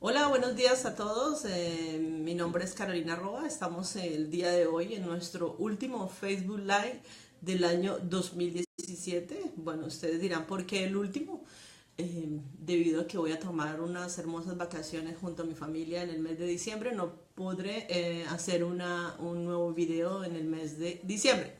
Hola, buenos días a todos. Mi nombre es Carolina Roa. Estamos el día de hoy en nuestro último Facebook Live del año 2017. Bueno, ustedes dirán por qué el último. Debido a que voy a tomar unas hermosas vacaciones junto a mi familia en el mes de diciembre, no podré hacer un nuevo video en el mes de diciembre.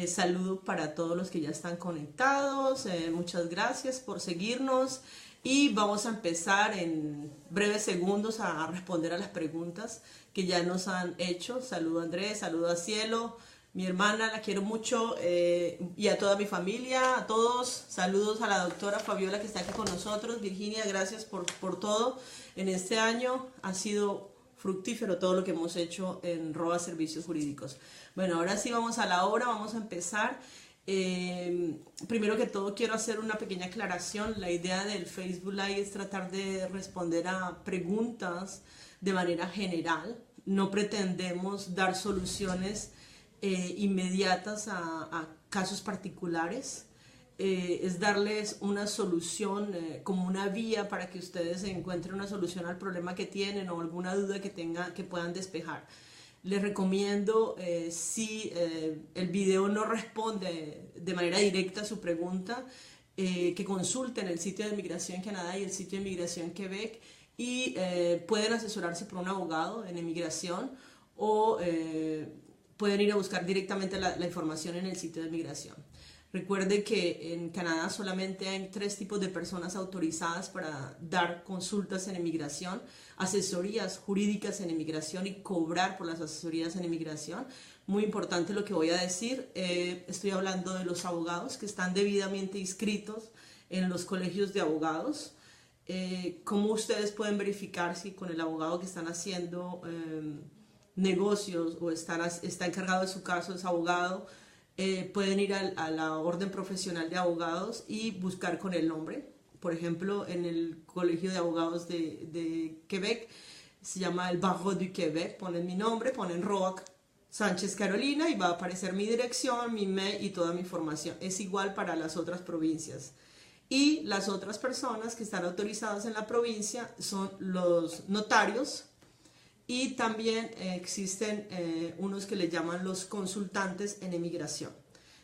Saludo para todos los que ya están conectados, muchas gracias por seguirnos y vamos a empezar en breves segundos a responder a las preguntas que ya nos han hecho. Saludo a Andrés, saludo a Cielo, mi hermana, la quiero mucho, y a toda mi familia, a todos. Saludos a la doctora Fabiola que está aquí con nosotros. Virginia, gracias por todo. En este año ha sido fructífero todo lo que hemos hecho en ROA Servicios Jurídicos. Bueno, ahora sí vamos a la obra, vamos a empezar. Primero que todo quiero hacer una pequeña aclaración. La idea del Facebook Live es tratar de responder a preguntas de manera general. No pretendemos dar soluciones inmediatas a casos particulares. Es darles una solución, como una vía para que ustedes encuentren una solución al problema que tienen o alguna duda que puedan despejar. Les recomiendo, si el video no responde de manera directa a su pregunta, que consulten el sitio de Migración Canadá y el sitio de Migración Quebec y pueden asesorarse por un abogado en inmigración o pueden ir a buscar directamente la información en el sitio de Migración. Recuerde que en Canadá solamente hay 3 tipos de personas autorizadas para dar consultas en inmigración, asesorías jurídicas en inmigración y cobrar por las asesorías en inmigración. Muy importante lo que voy a decir. Estoy hablando de los abogados que están debidamente inscritos en los colegios de abogados. ¿Cómo ustedes pueden verificar si con el abogado que están haciendo negocios o está encargado de su caso es abogado? Pueden ir a la orden profesional de abogados y buscar con el nombre. Por ejemplo, en el Colegio de Abogados de Quebec se llama el Barreau du Québec. Ponen mi nombre, ponen Roa Sánchez Carolina y va a aparecer mi dirección, mi mail y toda mi información. Es igual para las otras provincias. Y las otras personas que están autorizadas en la provincia son los notarios. Y también existen unos que le llaman los consultantes en inmigración.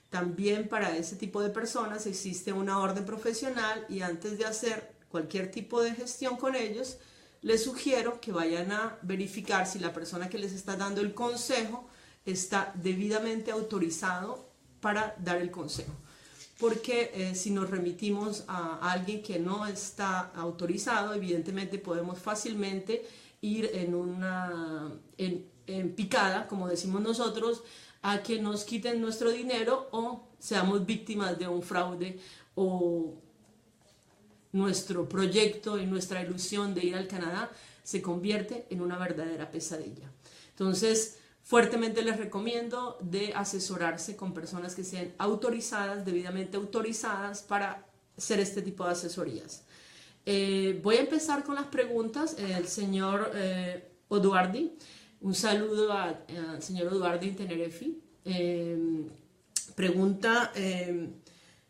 También para ese tipo de personas existe una orden profesional y antes de hacer cualquier tipo de gestión con ellos, les sugiero que vayan a verificar si la persona que les está dando el consejo está debidamente autorizado para dar el consejo. Porque si nos remitimos a alguien que no está autorizado, evidentemente podemos fácilmente ir en picada, como decimos nosotros, a que nos quiten nuestro dinero o seamos víctimas de un fraude o nuestro proyecto y nuestra ilusión de ir al Canadá se convierte en una verdadera pesadilla. Entonces, fuertemente les recomiendo de asesorarse con personas que sean autorizadas, debidamente autorizadas para hacer este tipo de asesorías. Voy a empezar con las preguntas. El señor Oduardi, un saludo al señor Oduardi en Tenerife. Pregunta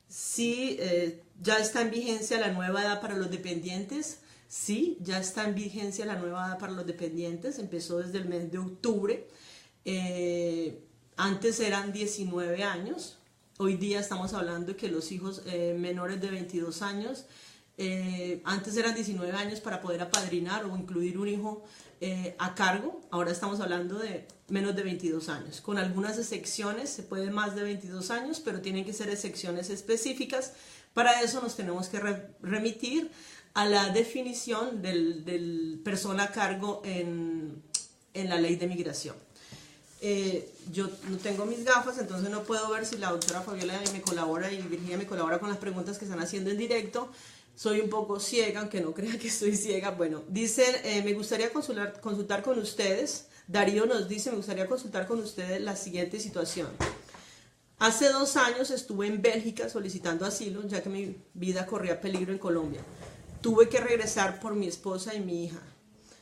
si ya está en vigencia la nueva edad para los dependientes. Sí, ya está en vigencia la nueva edad para los dependientes. Empezó desde el mes de octubre. Antes eran 19 años. Hoy día estamos hablando de que los hijos menores de 22 años, antes eran 19 años para poder apadrinar o incluir un hijo a cargo. Ahora estamos hablando de menos de 22 años. Con algunas excepciones, se puede más de 22 años, pero tienen que ser excepciones específicas. Para eso nos tenemos que remitir a la definición del persona a cargo en la ley de migración. Yo no tengo mis gafas, entonces no puedo ver si la doctora Fabiola me colabora y Virginia me colabora con las preguntas que están haciendo en directo. Soy un poco ciega, aunque no crea que estoy ciega. Bueno, dicen, me gustaría consultar con ustedes. Darío nos dice, me gustaría consultar con ustedes la siguiente situación. Hace 2 años estuve en Bélgica solicitando asilo, ya que mi vida corría peligro en Colombia. Tuve que regresar por mi esposa y mi hija,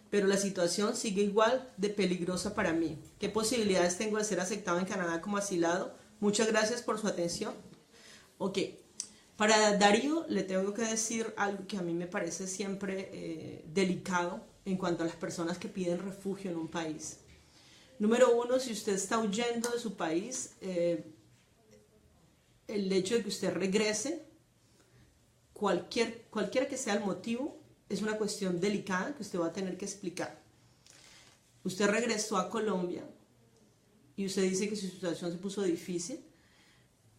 pero la situación sigue igual de peligrosa para mí. ¿Qué posibilidades tengo de ser aceptado en Canadá como asilado? Muchas gracias por su atención. Ok. Para Darío le tengo que decir algo que a mí me parece siempre delicado en cuanto a las personas que piden refugio en un país. Número uno, si usted está huyendo de su país, el hecho de que usted regrese, cualquiera que sea el motivo, es una cuestión delicada que usted va a tener que explicar. Usted regresó a Colombia y usted dice que su situación se puso difícil.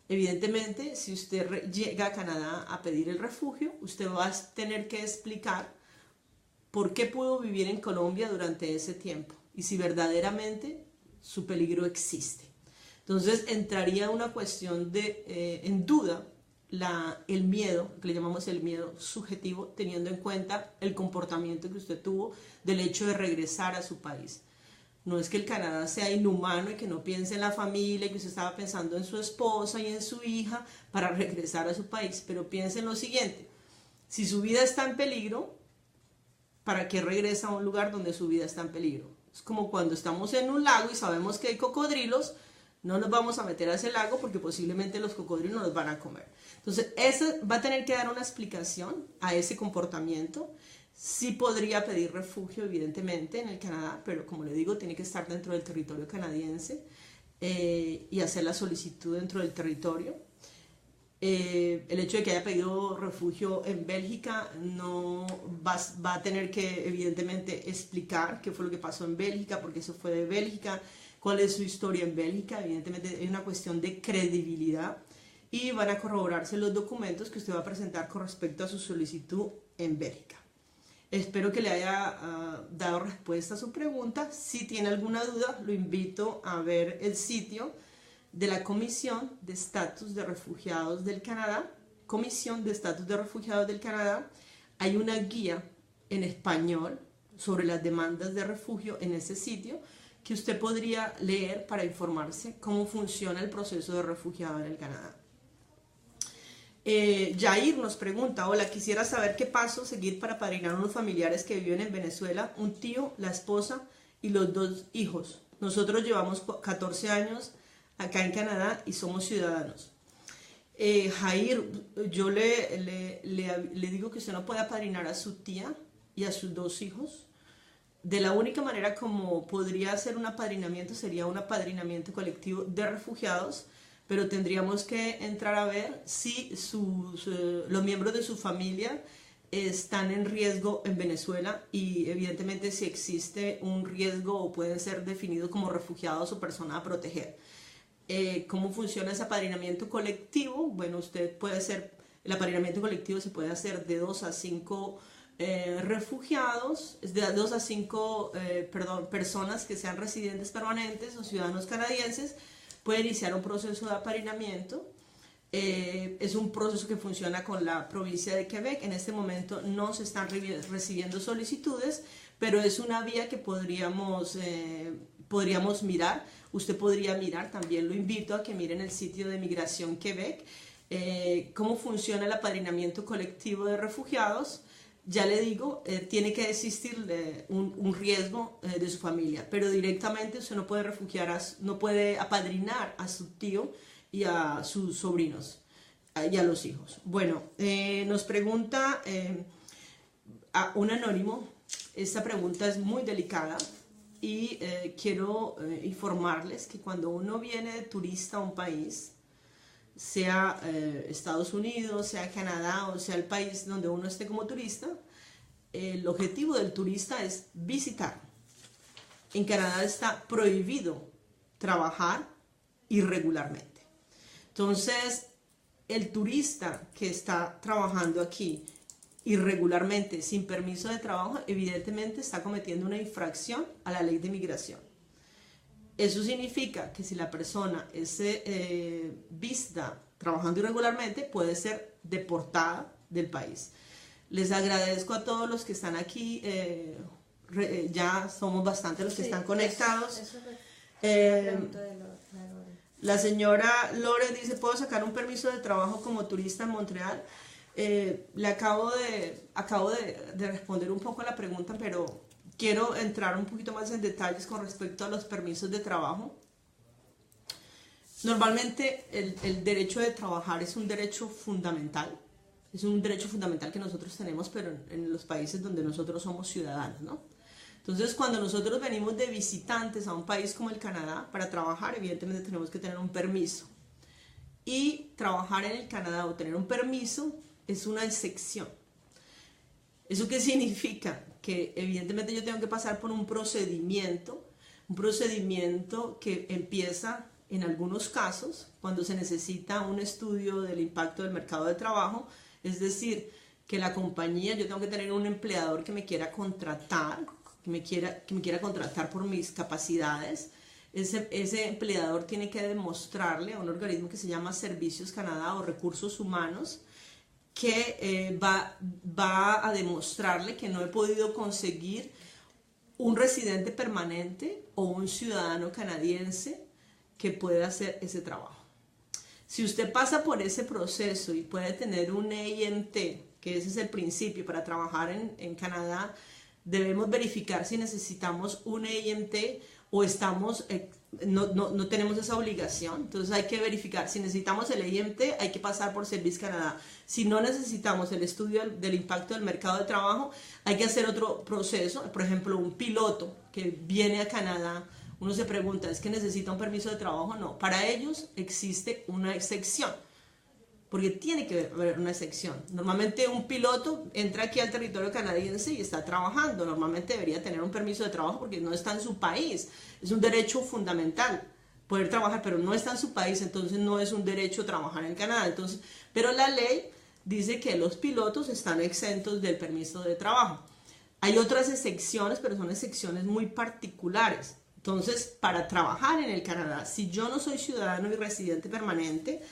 Evidentemente, si usted llega a Canadá a pedir el refugio, usted va a tener que explicar por qué pudo vivir en Colombia durante ese tiempo y si verdaderamente su peligro existe. Entonces entraría una cuestión en duda el miedo, que le llamamos el miedo subjetivo, teniendo en cuenta el comportamiento que usted tuvo del hecho de regresar a su país. No es que el Canadá sea inhumano y que no piense en la familia, que usted estaba pensando en su esposa y en su hija para regresar a su país, pero piense en lo siguiente: si su vida está en peligro, ¿para qué regresa a un lugar donde su vida está en peligro? Es como cuando estamos en un lago y sabemos que hay cocodrilos, no nos vamos a meter a ese lago porque posiblemente los cocodrilos nos van a comer. Entonces, va a tener que dar una explicación a ese comportamiento. Sí podría pedir refugio, evidentemente, en el Canadá, pero como le digo, tiene que estar dentro del territorio canadiense y hacer la solicitud dentro del territorio. El hecho de que haya pedido refugio en Bélgica no va a tener que, evidentemente, explicar qué fue lo que pasó en Bélgica, por qué se fue de Bélgica, cuál es su historia en Bélgica. Evidentemente, es una cuestión de credibilidad y van a corroborarse los documentos que usted va a presentar con respecto a su solicitud en Bélgica. Espero que le haya dado respuesta a su pregunta. Si tiene alguna duda, lo invito a ver el sitio de la Comisión de Estatus de Refugiados del Canadá. Comisión de Estatus de Refugiados del Canadá. Hay una guía en español sobre las demandas de refugio en ese sitio que usted podría leer para informarse cómo funciona el proceso de refugiado en el Canadá. Jair nos pregunta: hola, quisiera saber qué paso seguir para padrinar a unos familiares que viven en Venezuela, un tío, la esposa y los 2 hijos. Nosotros llevamos 14 años acá en Canadá y somos ciudadanos. Jair, yo le digo que usted no puede apadrinar a su tía y a sus 2 hijos. De la única manera como podría hacer un apadrinamiento sería un apadrinamiento colectivo de refugiados, pero tendríamos que entrar a ver si los miembros de su familia están en riesgo en Venezuela y evidentemente si existe un riesgo o pueden ser definidos como refugiados o personas a proteger. ¿Cómo funciona ese apadrinamiento colectivo? Bueno, el apadrinamiento colectivo se puede hacer de 2 a 5 refugiados, de 2 a 5 personas que sean residentes permanentes o ciudadanos canadienses. Puede iniciar un proceso de apadrinamiento. Es un proceso que funciona con la provincia de Quebec. En este momento no se están recibiendo solicitudes, pero es una vía que podríamos mirar. Usted podría mirar, también lo invito a que miren el sitio de Migración Quebec, cómo funciona el apadrinamiento colectivo de refugiados. Ya le digo, tiene que existir un riesgo de su familia, pero directamente usted no puede no puede apadrinar a su tío y a sus sobrinos y a los hijos. Bueno, nos pregunta a un anónimo. Esta pregunta es muy delicada y quiero informarles que cuando uno viene de turista a un país, sea Estados Unidos, sea Canadá o sea el país donde uno esté como turista, el objetivo del turista es visitar. En Canadá está prohibido trabajar irregularmente. Entonces, el turista que está trabajando aquí irregularmente, sin permiso de trabajo, evidentemente está cometiendo una infracción a la ley de migración. Eso significa que si la persona es vista trabajando irregularmente, puede ser deportada del país. Les agradezco a todos los que están aquí, ya somos bastantes los que están conectados. La señora Lore dice: ¿puedo sacar un permiso de trabajo como turista en Montreal? Le acabo de responder un poco a la pregunta, pero quiero entrar un poquito más en detalles con respecto a los permisos de trabajo. Normalmente el derecho de trabajar es un derecho fundamental. Es un derecho fundamental que nosotros tenemos, pero en los países donde nosotros somos ciudadanos, ¿no? Entonces, cuando nosotros venimos de visitantes a un país como el Canadá para trabajar, evidentemente tenemos que tener un permiso. Y trabajar en el Canadá o tener un permiso es una excepción. ¿Eso qué significa? Que evidentemente yo tengo que pasar por un procedimiento que empieza en algunos casos cuando se necesita un estudio del impacto del mercado de trabajo, es decir, que la compañía, yo tengo que tener un empleador que me quiera contratar, que me quiera contratar por mis capacidades. Ese empleador tiene que demostrarle a un organismo que se llama Servicios Canadá o Recursos Humanos que va a demostrarle que no he podido conseguir un residente permanente o un ciudadano canadiense que pueda hacer ese trabajo. Si usted pasa por ese proceso y puede tener un EIMT, que ese es el principio para trabajar en Canadá, debemos verificar si necesitamos un EIMT o no tenemos esa obligación. Entonces hay que verificar, si necesitamos el EIMT hay que pasar por Service Canadá. Si no necesitamos el estudio del impacto del mercado de trabajo, hay que hacer otro proceso. Por ejemplo, un piloto que viene a Canadá, uno se pregunta, ¿es que necesita un permiso de trabajo? No, para ellos existe una excepción, porque tiene que haber una excepción. Normalmente un piloto entra aquí al territorio canadiense y está trabajando. Normalmente debería tener un permiso de trabajo porque no está en su país. Es un derecho fundamental poder trabajar, pero no está en su país, entonces no es un derecho trabajar en Canadá. Entonces, pero la ley dice que los pilotos están exentos del permiso de trabajo. Hay otras excepciones, pero son excepciones muy particulares. Entonces, para trabajar en el Canadá, si yo no soy ciudadano y residente permanente,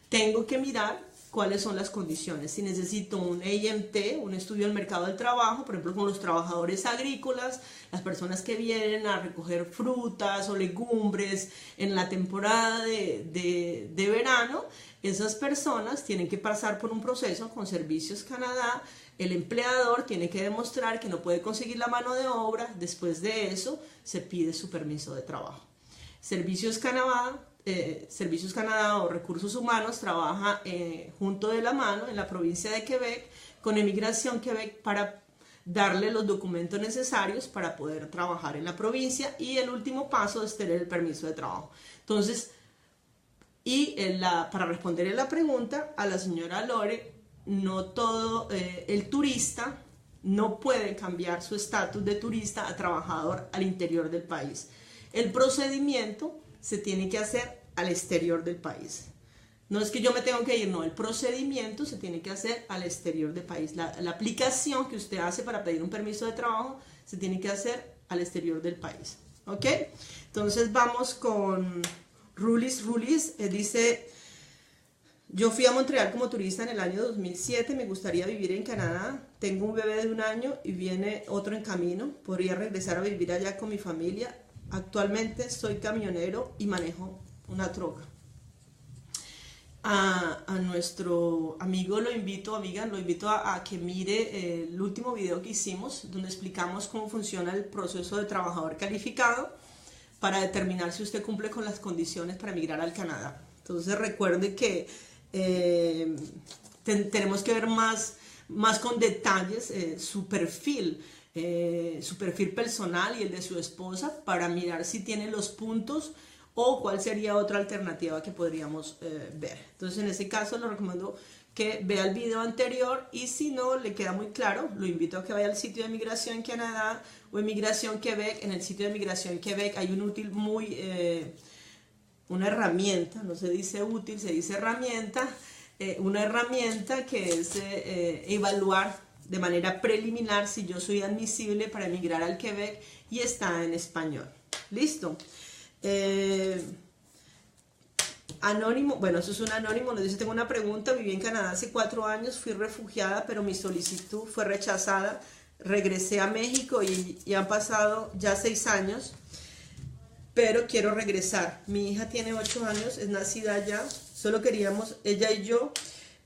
tengo que mirar cuáles son las condiciones. Si necesito un EIMT, un estudio del mercado del trabajo, por ejemplo, con los trabajadores agrícolas, las personas que vienen a recoger frutas o legumbres en la temporada de verano, esas personas tienen que pasar por un proceso con Servicios Canadá. El empleador tiene que demostrar que no puede conseguir la mano de obra. Después de eso, se pide su permiso de trabajo. Servicios Canadá o Recursos Humanos trabaja junto de la mano en la provincia de Quebec con Emigración Quebec para darle los documentos necesarios para poder trabajar en la provincia, y el último paso es tener el permiso de trabajo. Entonces, para responder a la pregunta a la señora Lore, no todo el turista no puede cambiar su estatus de turista a trabajador al interior del país. El procedimiento se tiene que hacer al exterior del país. No es que yo me tengo que ir, no, el procedimiento se tiene que hacer al exterior del país. La aplicación que usted hace para pedir un permiso de trabajo se tiene que hacer al exterior del país. ¿Ok? Entonces vamos con Rulis. Rulis dice: yo fui a Montreal como turista en el año 2007, me gustaría vivir en Canadá, tengo un bebé de 1 año y viene otro en camino, podría regresar a vivir allá con mi familia. Actualmente soy camionero y manejo una troca. A nuestro amigo lo invito a que mire el último video que hicimos, donde explicamos cómo funciona el proceso de trabajador calificado para determinar si usted cumple con las condiciones para emigrar al Canadá. Entonces recuerde que tenemos que ver más con detalles su perfil personal y el de su esposa, para mirar si tiene los puntos o cuál sería otra alternativa que podríamos ver. Entonces, en ese caso, le recomiendo que vea el video anterior, y si no le queda muy claro, lo invito a que vaya al sitio de Migración Canadá o Emigración Quebec. En el sitio de Migración Quebec hay un útil una herramienta, no se dice útil, se dice herramienta, una herramienta que es evaluar de manera preliminar si yo soy admisible para emigrar al Quebec, y está en español. ¿Listo? Anónimo, bueno, eso es un anónimo, nos dice: tengo una pregunta, viví en Canadá hace 4 años, fui refugiada, pero mi solicitud fue rechazada, regresé a México y han pasado ya 6 años, pero quiero regresar. Mi hija tiene 8 años, es nacida allá, solo queríamos ella y yo,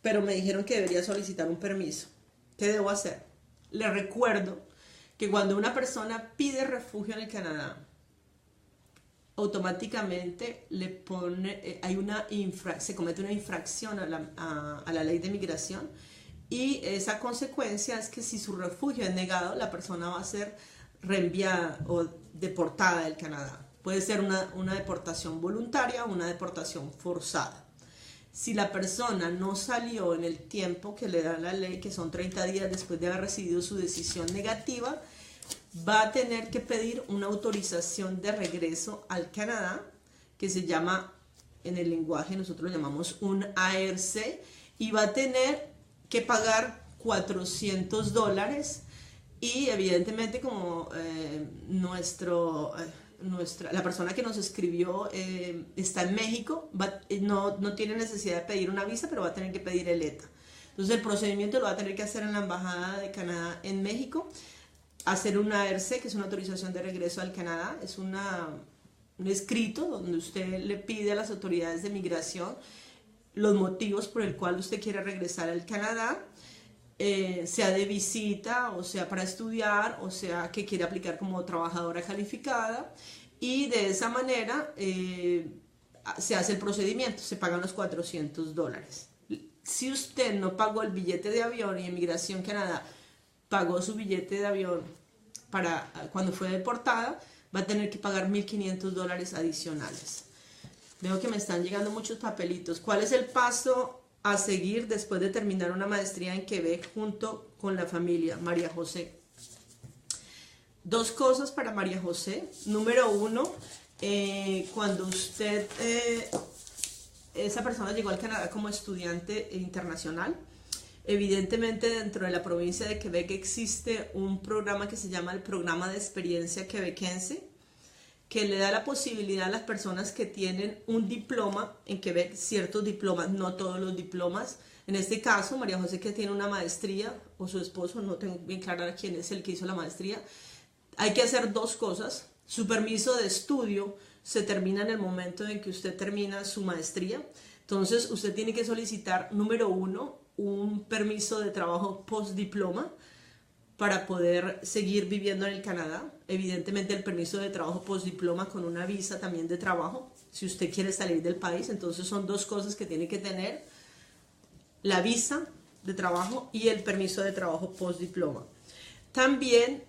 pero me dijeron que debería solicitar un permiso. ¿Qué debo hacer? Le recuerdo que cuando una persona pide refugio en el Canadá, automáticamente le pone, se comete una infracción a la ley de migración, y esa consecuencia es que si su refugio es negado, la persona va a ser reenviada o deportada del Canadá. Puede ser una deportación voluntaria o una deportación forzada. Si la persona no salió en el tiempo que le da la ley, que son 30 días después de haber recibido su decisión negativa, va a tener que pedir una autorización de regreso al Canadá, que se llama, en el lenguaje nosotros lo llamamos un ARC, y va a tener que pagar $400, y evidentemente como la persona que nos escribió está en México, no tiene necesidad de pedir una visa, pero va a tener que pedir el ETA. Entonces el procedimiento lo va a tener que hacer en la Embajada de Canadá en México, hacer una ARC, que es una autorización de regreso al Canadá. Es un escrito donde usted le pide a las autoridades de migración los motivos por el cual usted quiere regresar al Canadá, sea de visita, o sea para estudiar, o sea que quiere aplicar como trabajadora calificada, y de esa manera se hace el procedimiento, se pagan los $400. Si usted no pagó el billete de avión y Inmigración Canadá pagó su billete de avión para cuando fue deportada, va a tener que pagar $1,500 adicionales. Veo que me están llegando muchos papelitos. ¿Cuál es el paso a seguir después de terminar una maestría en Quebec junto con la familia? María José. Dos cosas para María José. Número uno, cuando esa persona llegó al Canadá como estudiante internacional, evidentemente dentro de la provincia de Quebec existe un programa que se llama el Programa de Experiencia Quebequense, que le da la posibilidad a las personas que tienen un diploma en Quebec, ciertos diplomas, no todos los diplomas. En este caso, María José, que tiene una maestría, o su esposo, no tengo bien clara quién es el que hizo la maestría, hay que hacer dos cosas. Su permiso de estudio se termina en el momento en que usted termina su maestría. Entonces, usted tiene que solicitar, número uno, un permiso de trabajo postdiploma para poder seguir viviendo en el Canadá. Evidentemente el permiso de trabajo postdiploma con una visa también de trabajo, si usted quiere salir del país. Entonces son dos cosas que tiene que tener: la visa de trabajo y el permiso de trabajo postdiploma. También,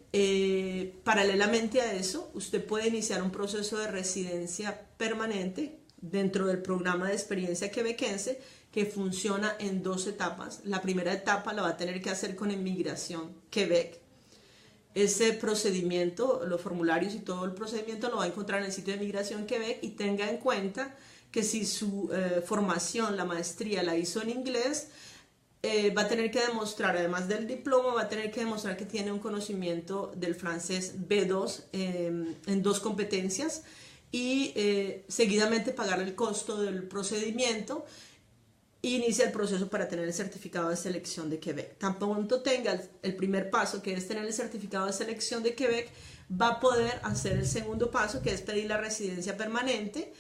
paralelamente a eso, usted puede iniciar un proceso de residencia permanente dentro del programa de experiencia quebequense, que funciona en dos etapas. La primera etapa la va a tener que hacer con Inmigración Quebec. Ese procedimiento, los formularios y todo el procedimiento lo va a encontrar en el sitio de Inmigración Quebec, y tenga en cuenta que si su formación, la maestría, la hizo en inglés, va a tener que demostrar, además del diploma, va a tener que demostrar que tiene un conocimiento del francés B2 en dos competencias, y seguidamente pagar el costo del procedimiento. Inicia el proceso para tener el certificado de selección de Quebec. Tan pronto tenga el primer paso, que es tener el certificado de selección de Quebec, va a poder hacer el segundo paso, que es pedir la residencia permanente,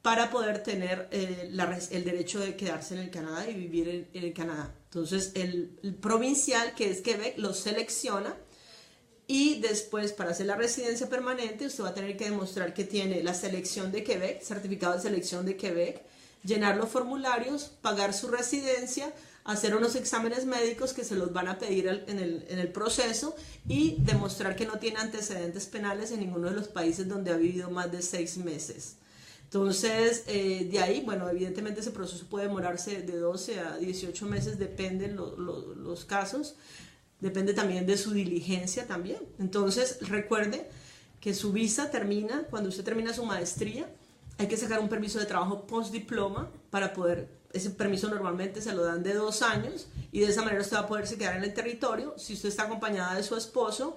para poder tener el derecho de quedarse en el Canadá y vivir en el Canadá. Entonces el provincial, que es Quebec, lo selecciona, y después, para hacer la residencia permanente, usted va a tener que demostrar que tiene la selección de Quebec, certificado de selección de Quebec, llenar los formularios, pagar su residencia, hacer unos exámenes médicos que se los van a pedir en el proceso, y demostrar que no tiene antecedentes penales en ninguno de los países donde ha vivido más de 6 meses. Entonces, de ahí, bueno, evidentemente ese proceso puede demorarse de 12 a 18 meses, dependen los casos, depende también de su diligencia también. Entonces, recuerde que su visa termina cuando usted termina su maestría. Hay que sacar un permiso de trabajo postdiploma para poder, ese permiso normalmente se lo dan de 2 años, y de esa manera usted va a poderse quedar en el territorio. Si usted está acompañada de su esposo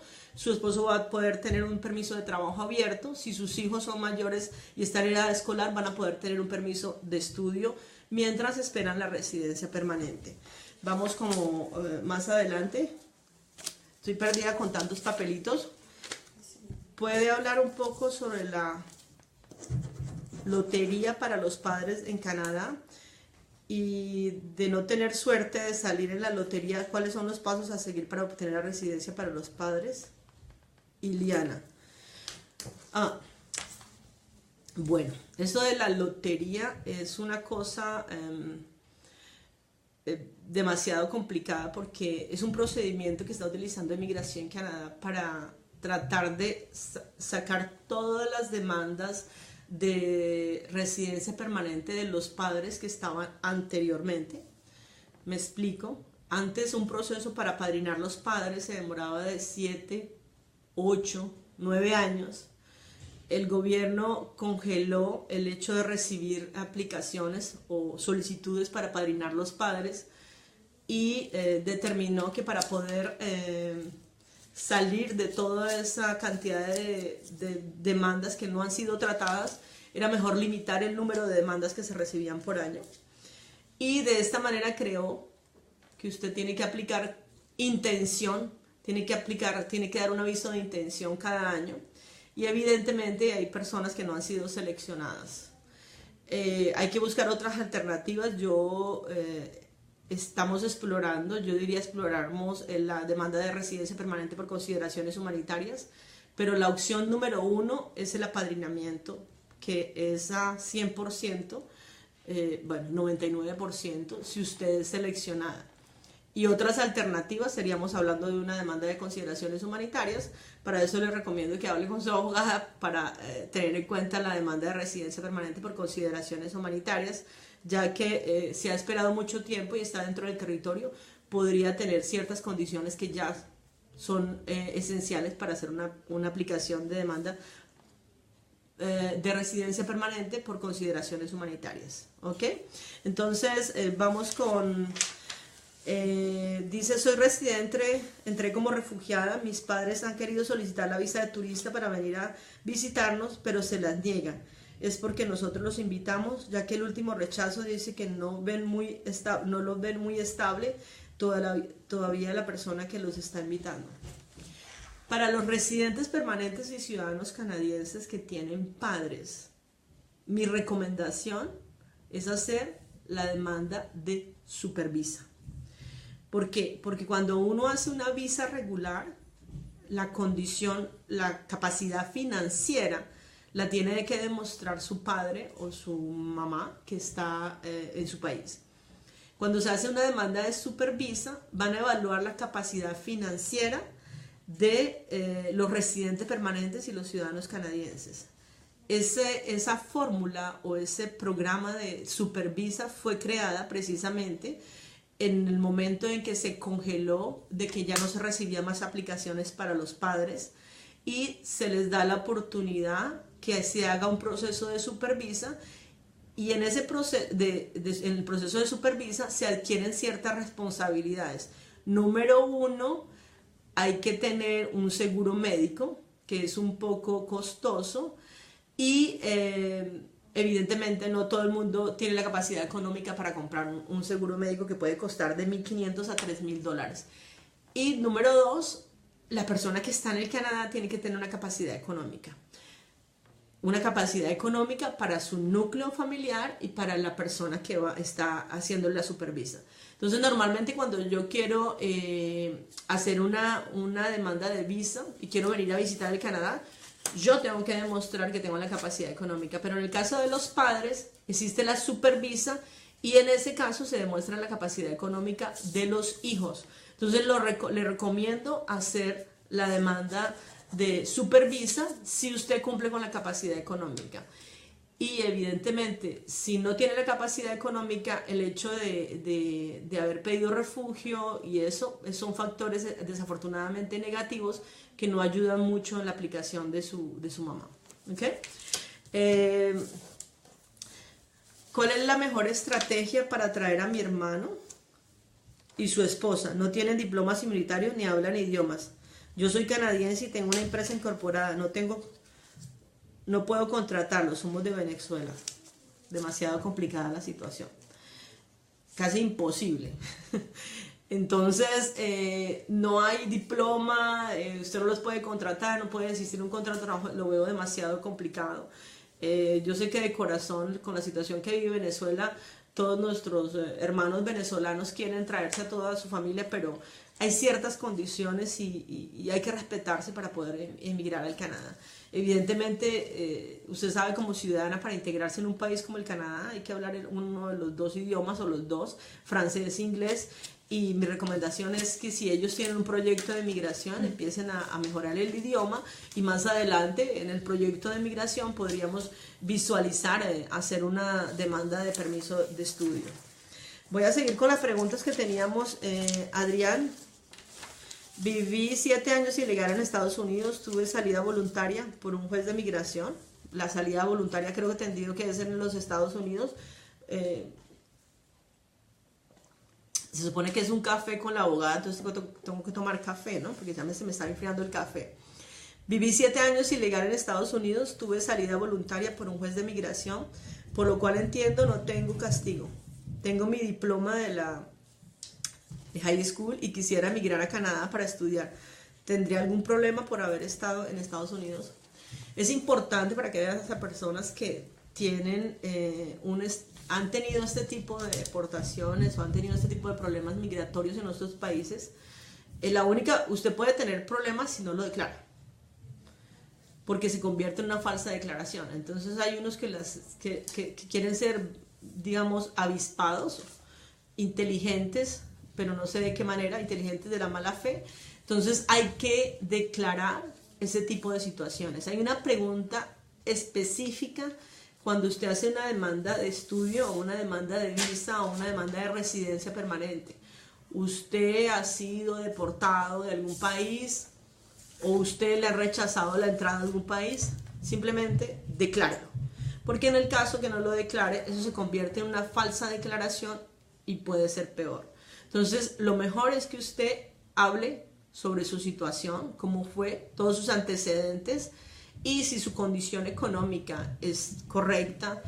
va a poder tener un permiso de trabajo abierto. Si sus hijos son mayores y están en edad escolar, van a poder tener un permiso de estudio mientras esperan la residencia permanente. Vamos como más adelante. Estoy perdida con tantos papelitos. ¿Puede hablar un poco sobre la lotería para los padres en Canadá, y de no tener suerte de salir en la lotería, cuáles son los pasos a seguir para obtener la residencia para los padres? Iliana. Bueno, esto de la lotería es una cosa demasiado complicada porque es un procedimiento que está utilizando Inmigración Canadá para tratar de sacar todas las demandas de residencia permanente de los padres que estaban anteriormente. Me explico. Antes un proceso para apadrinar los padres se demoraba de 7, 8, 9 años. El gobierno congeló el hecho de recibir aplicaciones o solicitudes para apadrinar los padres y determinó que para poder salir de toda esa cantidad de demandas que no han sido tratadas, era mejor limitar el número de demandas que se recibían por año. Y de esta manera creó que usted tiene que aplicar intención, tiene que dar un aviso de intención cada año. Y evidentemente hay personas que no han sido seleccionadas. Hay que buscar otras alternativas. Estamos explorando, yo diría exploramos la demanda de residencia permanente por consideraciones humanitarias, pero la opción número 1 es el apadrinamiento, que es a 100%, bueno, 99% si usted es seleccionada. Y otras alternativas seríamos hablando de una demanda de consideraciones humanitarias. Para eso les recomiendo que hable con su abogada para tener en cuenta la demanda de residencia permanente por consideraciones humanitarias, ya que se ha esperado mucho tiempo y está dentro del territorio, podría tener ciertas condiciones que ya son esenciales para hacer una aplicación de demanda de residencia permanente por consideraciones humanitarias. ¿Ok? Entonces vamos con... dice, soy residente, entré como refugiada, mis padres han querido solicitar la visa de turista para venir a visitarnos, pero se las niegan. Es porque nosotros los invitamos, ya que el último rechazo dice que no los ven muy estable todavía la persona que los está invitando. Para los residentes permanentes y ciudadanos canadienses que tienen padres, mi recomendación es hacer la demanda de supervisa. ¿Por qué? Porque cuando uno hace una visa regular, la condición, la capacidad financiera la tiene que demostrar su padre o su mamá que está en su país. Cuando se hace una demanda de supervisa, van a evaluar la capacidad financiera de los residentes permanentes y los ciudadanos canadienses. Esa fórmula o ese programa de supervisa fue creada precisamente en el momento en que se congeló de que ya no se recibían más aplicaciones para los padres y se les da la oportunidad que se haga un proceso de supervisa y en ese en el proceso de supervisa se adquieren ciertas responsabilidades. Número 1, hay que tener un seguro médico que es un poco costoso y evidentemente no todo el mundo tiene la capacidad económica para comprar un seguro médico que puede costar de $1,500 a $3,000. Y número 2, la persona que está en el Canadá tiene que tener una capacidad económica. Una capacidad económica para su núcleo familiar y para la persona que está haciendo la supervisa. Entonces normalmente cuando yo quiero hacer una demanda de visa y quiero venir a visitar el Canadá, yo tengo que demostrar que tengo la capacidad económica, pero en el caso de los padres existe la supervisa y en ese caso se demuestra la capacidad económica de los hijos. Entonces le recomiendo hacer la demanda de supervisa si usted cumple con la capacidad económica. Y evidentemente, si no tiene la capacidad económica, el hecho de haber pedido refugio y eso son factores desafortunadamente negativos que no ayudan mucho en la aplicación de su mamá. ¿Okay? ¿Cuál es la mejor estrategia para traer a mi hermano y su esposa? No tienen diplomas militares ni hablan idiomas. Yo soy canadiense y tengo una empresa incorporada. No puedo contratarlos, somos de Venezuela. Demasiado complicada la situación. Casi imposible. Entonces, no hay diploma, usted no los puede contratar, no puede existir un contrato de trabajo, lo veo demasiado complicado. Yo sé que de corazón, con la situación que vive Venezuela, todos nuestros hermanos venezolanos quieren traerse a toda su familia, pero hay ciertas condiciones y hay que respetarse para poder emigrar al Canadá. Evidentemente, usted sabe, como ciudadana, para integrarse en un país como el Canadá hay que hablar uno de los dos idiomas o los dos, francés e inglés. Y mi recomendación es que si ellos tienen un proyecto de migración, empiecen a mejorar el idioma, y más adelante en el proyecto de migración podríamos visualizar hacer una demanda de permiso de estudio. Voy a seguir con las preguntas que teníamos. Adrián, viví 7 años ilegal en Estados Unidos, tuve salida voluntaria por un juez de migración. La salida voluntaria creo que entendido que es en los Estados Unidos. Se supone que es un café con la abogada, entonces tengo que tomar café, ¿no? Porque ya se me está enfriando el café. Viví 7 años ilegal en Estados Unidos, tuve salida voluntaria por un juez de migración, por lo cual entiendo no tengo castigo. Tengo mi diploma de high school y quisiera emigrar a Canadá para estudiar. ¿Tendría algún problema por haber estado en Estados Unidos? Es importante para que vean a esas personas que tienen han tenido este tipo de deportaciones o han tenido este tipo de problemas migratorios en nuestros países. Usted puede tener problemas si no lo declara, porque se convierte en una falsa declaración. Entonces hay unos que quieren ser, digamos, avispados, inteligentes, pero no sé de qué manera, inteligentes de la mala fe. Entonces hay que declarar ese tipo de situaciones. Hay una pregunta específica cuando usted hace una demanda de estudio o una demanda de visa o una demanda de residencia permanente. ¿Usted ha sido deportado de algún país o usted le ha rechazado la entrada a algún país? Simplemente declárelo. Porque en el caso que no lo declare, eso se convierte en una falsa declaración y puede ser peor. Entonces, lo mejor es que usted hable sobre su situación, cómo fue, todos sus antecedentes, y si su condición económica es correcta.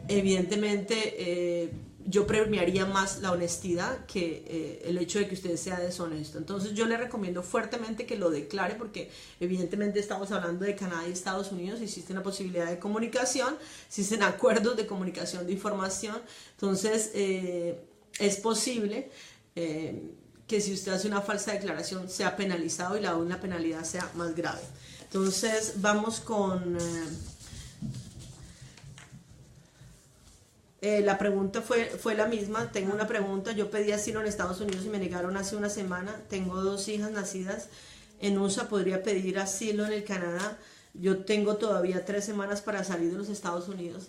Evidentemente yo premiaría más la honestidad que el hecho de que usted sea deshonesto. Entonces yo le recomiendo fuertemente que lo declare, porque evidentemente estamos hablando de Canadá y Estados Unidos, existe una posibilidad de comunicación, existen acuerdos de comunicación de información. Entonces es posible que si usted hace una falsa declaración sea penalizado y la penalidad sea más grave. Entonces vamos con la pregunta fue la misma. Tengo una pregunta. Yo pedí asilo en Estados Unidos y me negaron hace una semana. Tengo 2 hijas nacidas en USA. ¿Podría pedir asilo en el Canadá? Yo tengo todavía 3 semanas para salir de los Estados Unidos.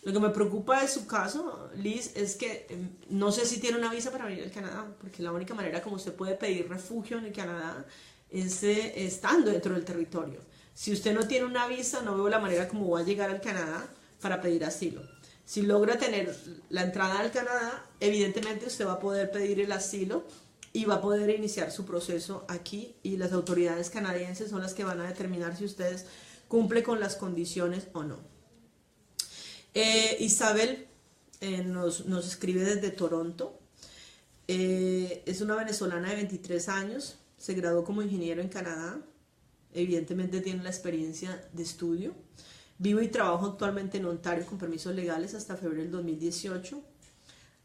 Lo que me preocupa de su caso, Liz, es que no sé si tiene una visa para venir al Canadá, porque la única manera como usted puede pedir refugio en el Canadá es estando dentro del territorio. Si usted no tiene una visa, no veo la manera como va a llegar al Canadá para pedir asilo. Si logra tener la entrada al Canadá, evidentemente usted va a poder pedir el asilo y va a poder iniciar su proceso aquí, y las autoridades canadienses son las que van a determinar si ustedes cumplen con las condiciones o no. Isabel nos escribe desde Toronto. Es una venezolana de 23 años, se graduó como ingeniero en Canadá, evidentemente tiene la experiencia de estudio. Vivo y trabajo actualmente en Ontario con permisos legales hasta febrero del 2018.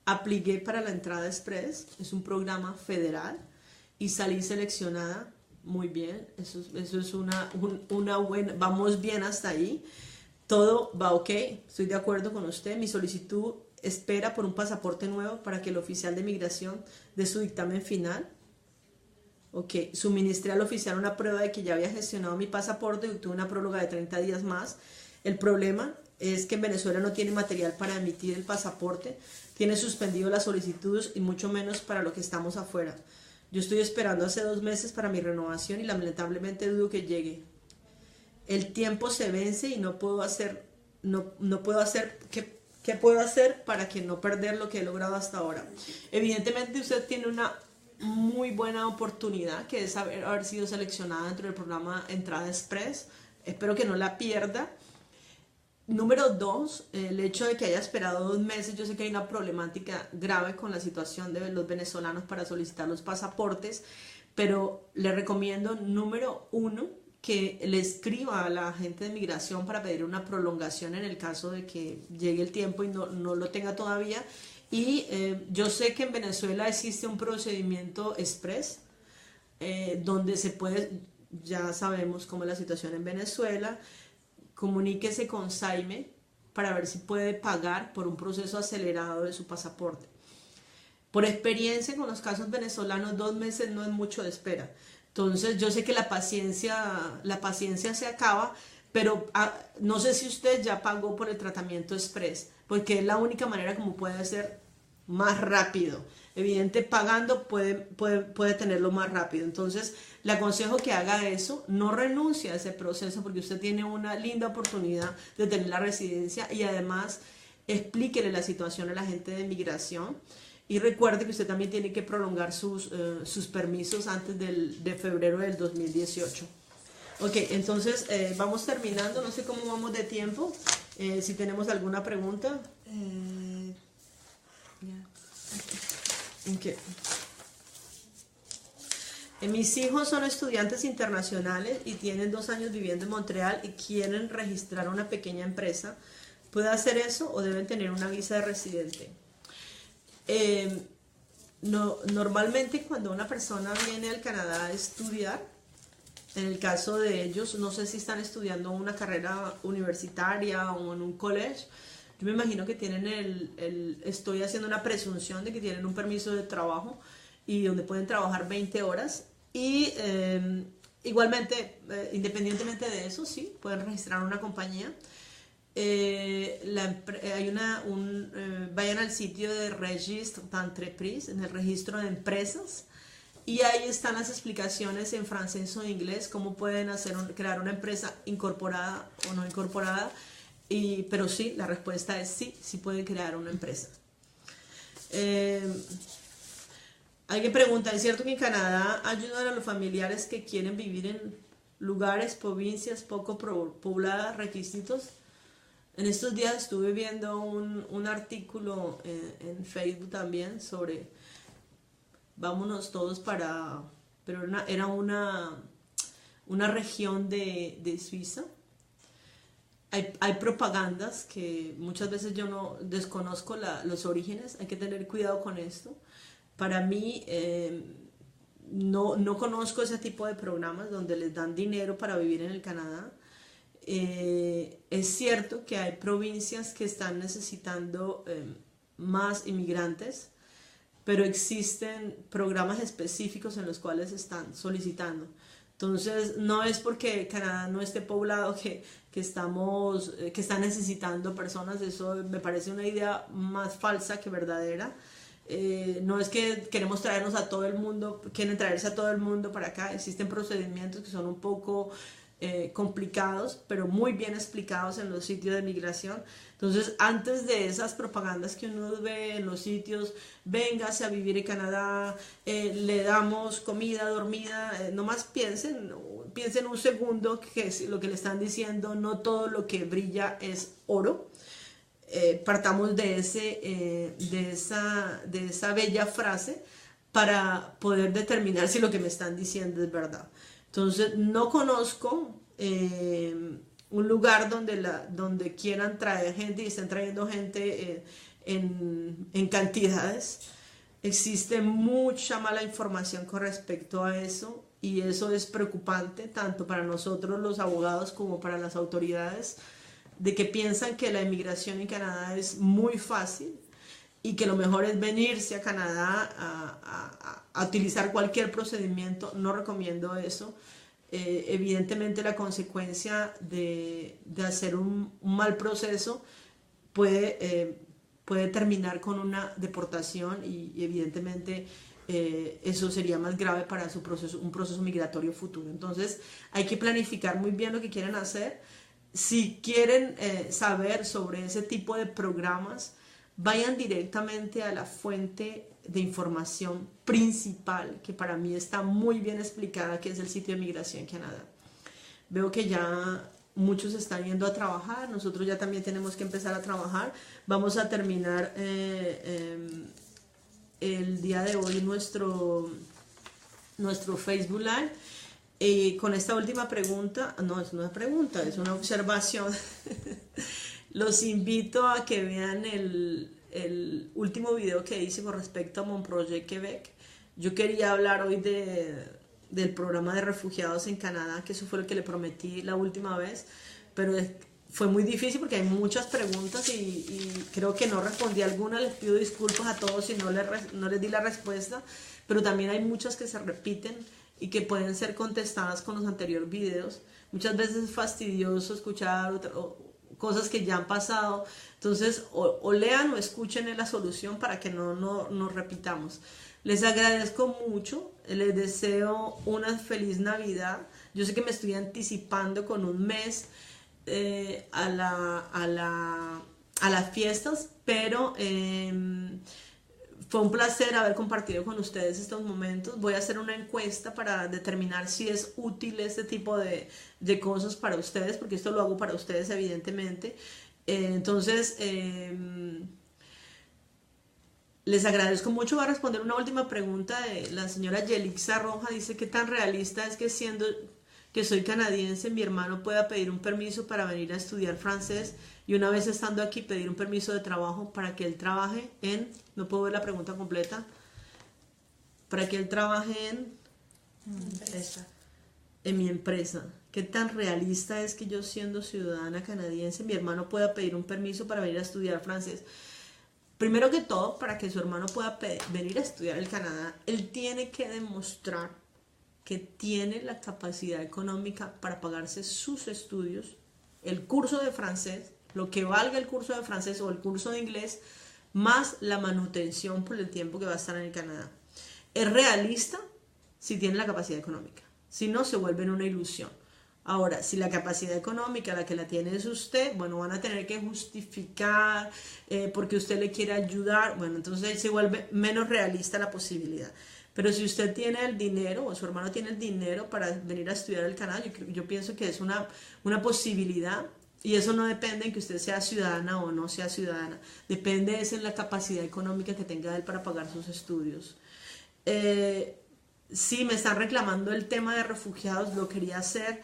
Apliqué para la entrada express, es un programa federal, y salí seleccionada. Muy bien, eso es una buena, vamos bien hasta ahí. Todo va ok, estoy de acuerdo con usted. Mi solicitud espera por un pasaporte nuevo para que el oficial de migración dé su dictamen final. Ok, suministré al oficial una prueba de que ya había gestionado mi pasaporte y obtuve una prórroga de 30 días más. El problema es que en Venezuela no tiene material para emitir el pasaporte, tiene suspendido las solicitudes y mucho menos para lo que estamos afuera. Yo estoy esperando hace 2 meses para mi renovación y lamentablemente dudo que llegue. El tiempo se vence y no puedo hacer, ¿qué puedo hacer para que no perder lo que he logrado hasta ahora? Evidentemente usted tiene una muy buena oportunidad, que es haber sido seleccionada dentro del programa Entrada Express. Espero que no la pierda. Número 2, el hecho de que haya esperado 2 meses. Yo sé que hay una problemática grave con la situación de los venezolanos para solicitar los pasaportes, pero le recomiendo, número 1, que le escriba a la agente de migración para pedir una prolongación en el caso de que llegue el tiempo y no lo tenga todavía. Y yo sé que en Venezuela existe un procedimiento express donde se puede, ya sabemos cómo es la situación en Venezuela, comuníquese con Saime para ver si puede pagar por un proceso acelerado de su pasaporte. Por experiencia con los casos venezolanos, 2 meses no es mucho de espera. Entonces yo sé que la paciencia se acaba, pero no sé si usted ya pagó por el tratamiento express, porque es la única manera como puede ser más rápido. Evidente, pagando puede tenerlo más rápido. Entonces, le aconsejo que haga eso, no renuncie a ese proceso porque usted tiene una linda oportunidad de tener la residencia y además explíquele la situación a la gente de migración. Y recuerde que usted también tiene que prolongar sus permisos antes de febrero del 2018. Ok, entonces vamos terminando, no sé cómo vamos de tiempo, si tenemos alguna pregunta. Okay. Mis hijos son estudiantes internacionales y tienen 2 años viviendo en Montreal y quieren registrar una pequeña empresa. ¿Puede hacer eso o deben tener una visa de residente? Normalmente cuando una persona viene al Canadá a estudiar, en el caso de ellos, no sé si están estudiando una carrera universitaria o en un college, yo me imagino que tienen estoy haciendo una presunción de que tienen un permiso de trabajo y donde pueden trabajar 20 horas y igualmente, independientemente de eso, sí, pueden registrar una compañía. Vayan al sitio de Registre d'entreprise, en el registro de empresas, y ahí están las explicaciones en francés o en inglés, cómo pueden crear una empresa incorporada o no incorporada, pero sí, la respuesta es sí, sí pueden crear una empresa. Alguien pregunta, ¿es cierto que en Canadá ayudan a los familiares que quieren vivir en lugares, provincias poco pobladas, requisitos? En estos días estuve viendo un artículo en Facebook también sobre vámonos todos pero era una región de Suiza. Hay propagandas que muchas veces yo no desconozco los orígenes, hay que tener cuidado con esto. Para mí, no conozco ese tipo de programas donde les dan dinero para vivir en el Canadá. Es cierto que hay provincias que están necesitando más inmigrantes, pero existen programas específicos en los cuales están solicitando. Entonces, no es porque Canadá no esté poblado que está necesitando personas. Eso me parece una idea más falsa que verdadera. No es que queremos traernos a todo el mundo, quieren traerse a todo el mundo para acá. Existen procedimientos que son un poco complicados, pero muy bien explicados en los sitios de migración. Entonces, antes de esas propagandas que uno ve en los sitios, véngase a vivir en Canadá, le damos comida, dormida, nomás piensen un segundo que es lo que le están diciendo, no todo lo que brilla es oro. Partamos de esa bella frase para poder determinar si lo que me están diciendo es verdad. Entonces, no conozco un lugar donde quieran traer gente y estén trayendo gente en cantidades. Existe mucha mala información con respecto a eso y eso es preocupante tanto para nosotros los abogados como para las autoridades, de que piensan que la inmigración en Canadá es muy fácil y que lo mejor es venirse a Canadá a utilizar cualquier procedimiento. No recomiendo eso. Evidentemente la consecuencia de hacer un mal proceso puede terminar con una deportación y evidentemente eso sería más grave para un proceso migratorio futuro. Entonces hay que planificar muy bien lo que quieren hacer. Si quieren saber sobre ese tipo de programas, vayan directamente a la fuente de información principal, que para mí está muy bien explicada, que es el sitio de Migración Canadá. Veo que ya muchos están yendo a trabajar, nosotros ya también tenemos que empezar a trabajar. Vamos a terminar el día de hoy nuestro Facebook Live. Con esta última pregunta, no es una pregunta, es una observación. Los invito a que vean el último video que hice con respecto a Mon Projet Quebec. Yo quería hablar hoy del programa de refugiados en Canadá, que eso fue lo que le prometí la última vez, pero fue muy difícil porque hay muchas preguntas y creo que no respondí alguna. Les pido disculpas a todos si no les di la respuesta, pero también hay muchas que se repiten y que pueden ser contestadas con los anteriores videos. Muchas veces es fastidioso escuchar cosas que ya han pasado, entonces o lean o escuchen la solución para que no nos repitamos. Les agradezco mucho, les deseo una feliz Navidad. Yo sé que me estoy anticipando con un mes a las fiestas, pero fue un placer haber compartido con ustedes estos momentos. Voy a hacer una encuesta para determinar si es útil este tipo de cosas para ustedes, porque esto lo hago para ustedes evidentemente. Entonces, les agradezco mucho. Voy a responder una última pregunta de la señora Yelixa Roja. Dice, ¿qué tan realista es que siendo que soy canadiense, mi hermano pueda pedir un permiso para venir a estudiar francés y una vez estando aquí pedir un permiso de trabajo para que él trabaje en, no puedo ver la pregunta completa, para que él trabaje en mi empresa? ¿Qué tan realista es que yo siendo ciudadana canadiense, mi hermano pueda pedir un permiso para venir a estudiar francés? Primero que todo, para que su hermano pueda venir a estudiar en Canadá, él tiene que demostrar que tiene la capacidad económica para pagarse sus estudios, el curso de francés, lo que valga el curso de francés o el curso de inglés, más la manutención por el tiempo que va a estar en el Canadá. Es realista si tiene la capacidad económica, si no se vuelve en una ilusión. Ahora, si la capacidad económica la que la tiene es usted, bueno, van a tener que justificar porque usted le quiere ayudar, bueno, entonces ahí se vuelve menos realista la posibilidad. Pero si usted tiene el dinero o su hermano tiene el dinero para venir a estudiar al Canadá, yo pienso que es una posibilidad, y eso no depende en que usted sea ciudadana o no sea ciudadana, depende en la capacidad económica que tenga él para pagar sus estudios. Sí, me están reclamando el tema de refugiados, lo quería hacer.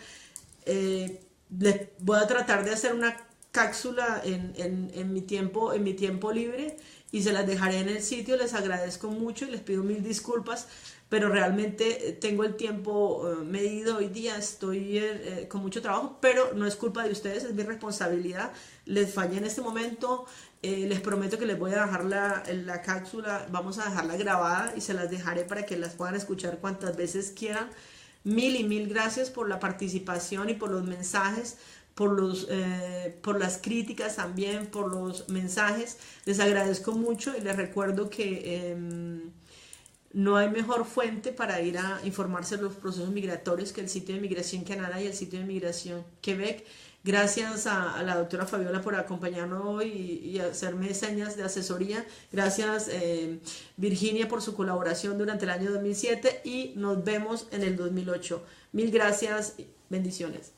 Voy a tratar de hacer una cápsula en mi tiempo libre y se las dejaré en el sitio. Les agradezco mucho y les pido mil disculpas, pero realmente tengo el tiempo medido hoy día, estoy con mucho trabajo, pero no es culpa de ustedes, es mi responsabilidad. Les fallé en este momento, les prometo que les voy a dejar la cápsula, vamos a dejarla grabada y se las dejaré para que las puedan escuchar cuantas veces quieran. Mil y mil gracias por la participación y por los mensajes, por las críticas también, por los mensajes. Les agradezco mucho y les recuerdo que no hay mejor fuente para ir a informarse de los procesos migratorios que el sitio de Migración Canadá y el sitio de Migración Quebec. Gracias a la doctora Fabiola por acompañarnos hoy y hacerme señas de asesoría. Gracias Virginia por su colaboración durante el año 2007 y nos vemos en el 2008. Mil gracias, bendiciones.